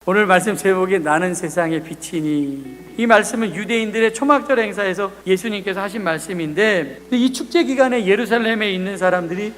오늘 말씀 제목이 나는 세상의 빛이니. 이 말씀은 유대인들의 초막절 행사에서 예수님께서 하신 말씀인데, 이 축제 기간에 예루살렘에 있는 사람들이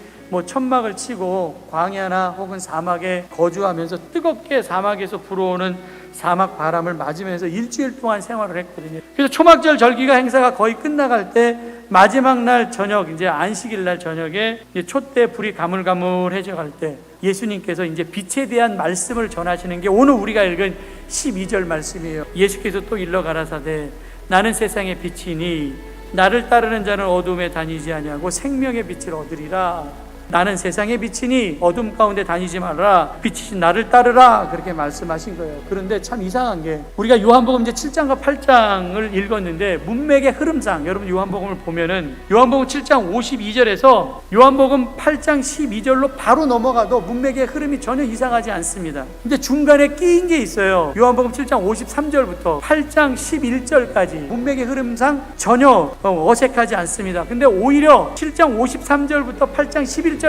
천막을 치고 광야나 혹은 사막에 거주하면서 뜨겁게 사막에서 불어오는 사막 바람을 맞으면서 일주일 동안 생활을 했거든요. 그래서 초막절 절기가 행사가 거의 끝나갈 때 마지막 날 저녁, 이제 안식일 날 저녁에 촛대 불이 가물가물해져 갈 때 예수님께서 이제 빛에 대한 말씀을 전하시는 게 오늘 우리가 읽은 12절 말씀이에요. 예수께서 또 일러 가라사대 나는 세상의 빛이니 나를 따르는 자는 어둠에 다니지 아니하고 생명의 빛을 얻으리라. 나는 세상의 빛이니 어둠 가운데 다니지 말라. 빛이신 나를 따르라. 그렇게 말씀하신 거예요. 그런데 참 이상한 게 우리가 요한복음 이제 7장과 8장을 읽었는데 문맥의 흐름상 여러분 요한복음을 보면은 요한복음 7장 52절에서 요한복음 8장 12절로 바로 넘어가도 문맥의 흐름이 전혀 이상하지 않습니다. 근데 중간에 끼인 게 있어요. 요한복음 7장 53절부터 8장 11절까지 문맥의 흐름상 전혀 어색하지 않습니다. 근데 오히려 7장 53절부터 8장 11절까지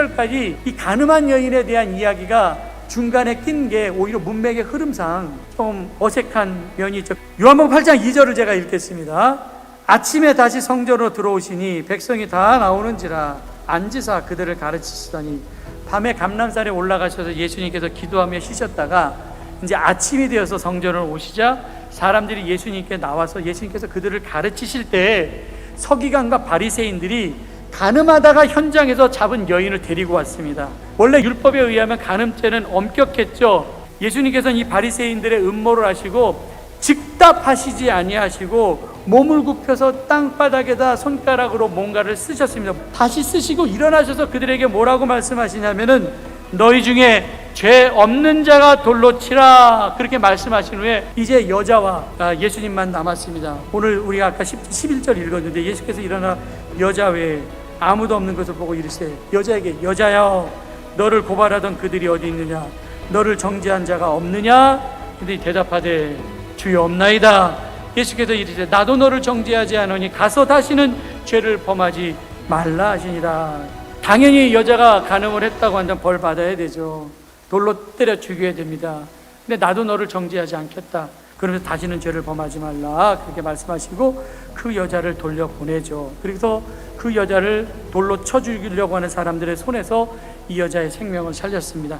이 가늠한 여인에 대한 이야기가 중간에 낀 게 오히려 문맥의 흐름상 좀 어색한 면이 있죠. 요한복음 8장 2절을 제가 읽겠습니다. 아침에 다시 성전으로 들어오시니 백성이 다 나오는지라 앉으사 그들을 가르치시더니 밤에 감람산에 올라가셔서 예수님께서 기도하며 쉬셨다가 이제 아침이 되어서 성전으로 오시자 사람들이 예수님께 나와서 예수님께서 그들을 가르치실 때 서기관과 바리새인들이 간음하다가 현장에서 잡은 여인을 데리고 왔습니다. 원래 율법에 의하면 간음죄는 엄격했죠. 예수님께서는 이 바리새인들의 음모를 하시고 즉답하시지 아니하시고 몸을 굽혀서 땅바닥에다 손가락으로 뭔가를 쓰셨습니다. 다시 쓰시고 일어나셔서 그들에게 뭐라고 말씀하시냐면은 너희 중에 죄 없는 자가 돌로 치라. 그렇게 말씀하신 후에 이제 여자와 예수님만 남았습니다. 오늘 우리가 아까 11절 읽었는데 예수께서 일어나 여자 외에 아무도 없는 것을 보고 이르시되 여자에게 여자여 너를 고발하던 그들이 어디 있느냐 너를 정죄한 자가 없느냐. 그들이 대답하되 주여 없나이다. 예수께서 이르시되 나도 너를 정죄하지 않으니 가서 다시는 죄를 범하지 말라 하시니라. 당연히 여자가 간음을 했다고 한다면 벌 받아야 되죠. 돌로 때려 죽여야 됩니다. 근데 나도 너를 정죄하지 않겠다. 그러면서 다시는 죄를 범하지 말라. 그렇게 말씀하시고 그 여자를 돌려보내죠. 그래서 그 여자를 돌로 쳐 죽이려고 하는 사람들의 손에서 이 여자의 생명을 살렸습니다.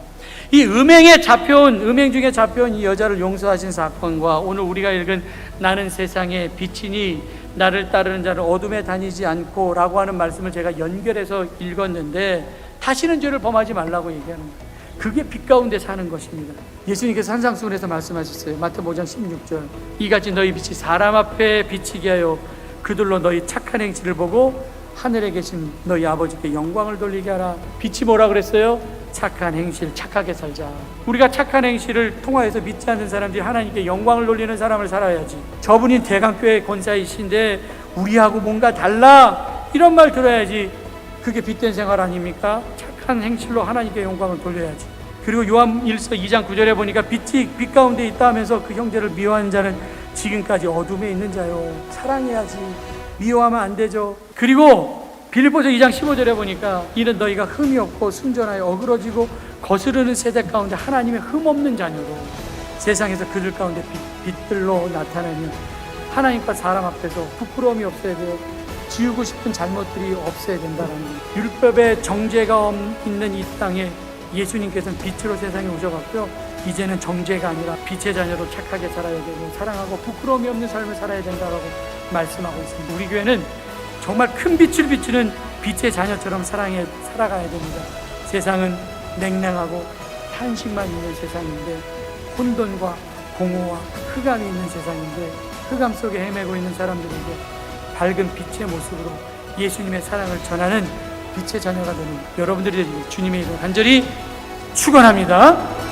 이 음행 중에 잡혀온 이 여자를 용서하신 사건과 오늘 우리가 읽은 나는 세상의 빛이니 나를 따르는 자는 어둠에 다니지 않고 라고 하는 말씀을 제가 연결해서 읽었는데 다시는 죄를 범하지 말라고 얘기하는 거예요. 그게 빛 가운데 사는 것입니다. 예수님께서 산상수훈에서 말씀하셨어요. 마태복음 5장 16절 이같이 너희 빛이 사람 앞에 비치게 하여 그들로 너희 착한 행실을 보고 하늘에 계신 너희 아버지께 영광을 돌리게 하라. 빛이 뭐라 그랬어요? 착한 행실, 착하게 살자. 우리가 착한 행실을 통하여서 믿지 않는 사람들이 하나님께 영광을 돌리는 사람을 살아야지. 저분이 대강교회 권사이신데 우리하고 뭔가 달라 이런 말 들어야지. 그게 빛된 생활 아닙니까? 착한 행실로 하나님께 영광을 돌려야지. 그리고 요한일서 2장 9절에 보니까 빛이 빛 가운데 있다 하면서 그 형제를 미워하는 자는 지금까지 어둠에 있는 자요. 사랑해야지. 미워하면 안 되죠. 그리고 빌립보서 2장 15절에 보니까 이는 너희가 흠이 없고 순전하여 어그러지고 거스르는 세대 가운데 하나님의 흠 없는 자녀로 세상에서 그들 가운데 빛들로 나타나니 하나님과 사람 앞에서 부끄러움이 없어야 돼요. 지우고 싶은 잘못들이 없어야 된다는 거예요. 율법의 정죄가 있는 이 땅에 예수님께서는 빛으로 세상에 오셔갖고요. 이제는 정죄가 아니라 빛의 자녀로 착하게 살아야 되고 사랑하고 부끄러움이 없는 삶을 살아야 된다고 말씀하고 있습니다. 우리 교회는 정말 큰 빛을 비추는 빛의 자녀처럼 살아가야 됩니다. 세상은 냉랭하고 탄식만 있는 세상인데 혼돈과 공허와 흑암이 있는 세상인데 흑암 속에 헤매고 있는 사람들에게 밝은 빛의 모습으로 예수님의 사랑을 전하는 빛의 자녀가 되는 여러분들이 되시길 주님의 이름으로 간절히 축원합니다.